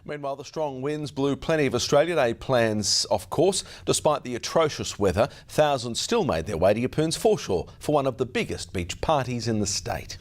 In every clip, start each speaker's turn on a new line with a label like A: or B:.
A: Meanwhile, the strong winds blew plenty of Australia Day plans off course. Despite the atrocious weather, thousands still made their way to Yeppoon's foreshore for one of the biggest beach parties in the state.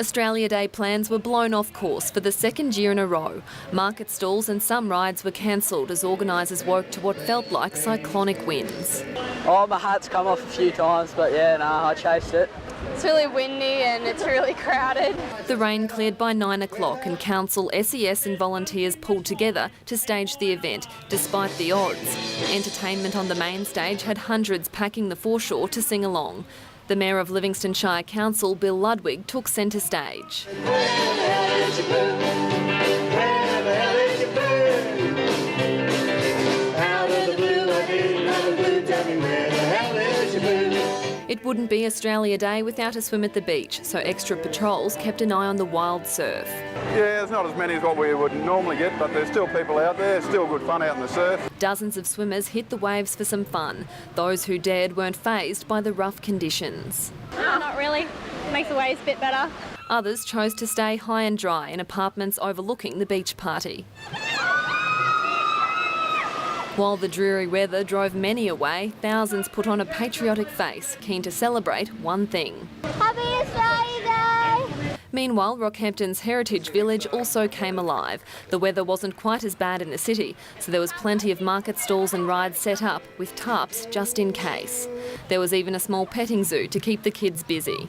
B: Australia Day plans were blown off course for the second year in a row. Market stalls and some rides were cancelled as organisers woke to what felt like cyclonic winds.
C: Oh, my hat's come off a few times, but yeah, I chased it.
D: It's really windy and it's really crowded.
B: The rain cleared by 9 o'clock and council, SES and volunteers pulled together to stage the event, despite the odds. Entertainment on the main stage had hundreds packing the foreshore to sing along. The Mayor of Livingston Shire Council, Bill Ludwig, took centre stage. It wouldn't be Australia Day without a swim at the beach, so extra patrols kept an eye on the wild surf.
E: Yeah, there's not as many as what we would normally get, but there's still people out there, still good fun out in the surf.
B: Dozens of swimmers hit the waves for some fun. Those who dared weren't fazed by the rough conditions.
D: No, not really. Makes the waves a bit better.
B: Others chose to stay high and dry in apartments overlooking the beach party. While the dreary weather drove many away, thousands put on a patriotic face, keen to celebrate one thing.
D: Happy Australia Day!
B: Meanwhile, Rockhampton's Heritage Village also came alive. The weather wasn't quite as bad in the city, so there was plenty of market stalls and rides set up, with tarps just in case. There was even a small petting zoo to keep the kids busy.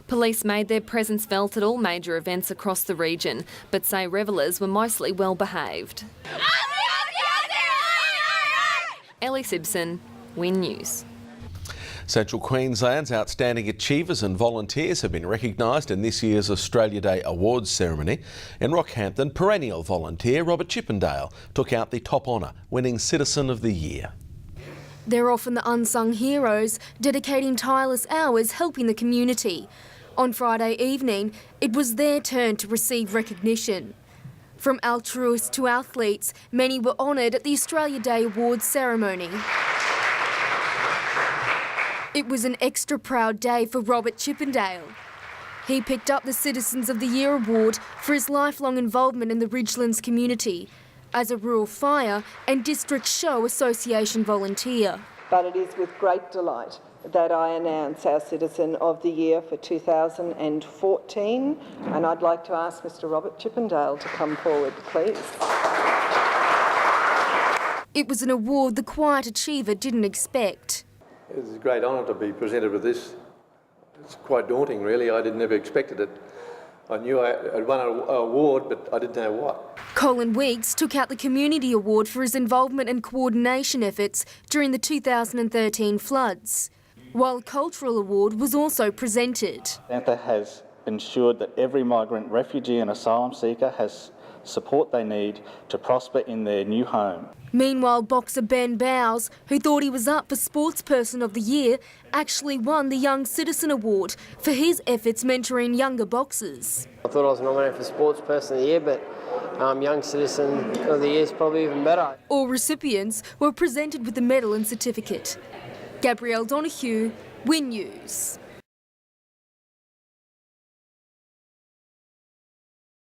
B: Police made their presence felt at all major events across the region, but say revellers were mostly well behaved. Ellie, Sibson, WIN News.
A: Central Queensland's outstanding achievers and volunteers have been recognised in this year's Australia Day Awards ceremony. In Rockhampton, perennial volunteer Robert Chippendale took out the top honour, winning Citizen of the Year.
F: They're often the unsung heroes, dedicating tireless hours helping the community. On Friday evening, it was their turn to receive recognition. From altruists to athletes, many were honoured at the Australia Day Awards ceremony. It was an extra proud day for Robert Chippendale. He picked up the Citizens of the Year award for his lifelong involvement in the Ridgelands community as a rural fire and district show association volunteer.
G: But it is with great delight that I announce our Citizen of the Year for 2014, and I'd like to ask Mr. Robert Chippendale to come forward, please.
F: It was an award the quiet achiever didn't expect.
H: It's a great honour to be presented with this. It's quite daunting, really. I never expected it. I knew I'd won an award, but I didn't know what.
F: Colin Weeks took out the Community Award for his involvement and coordination efforts during the 2013 floods, while a Cultural Award was also presented.
I: Santa has ensured that every migrant, refugee and asylum seeker has support they need to prosper in their new home.
F: Meanwhile, boxer Ben Bowes, who thought he was up for Sportsperson of the Year, actually won the Young Citizen Award for his efforts mentoring younger boxers.
J: I thought I was nominated for Sportsperson of the Year, but Young Citizen of the Year is probably even better.
F: All recipients were presented with a medal and certificate. Gabrielle, Donohue, WIN News.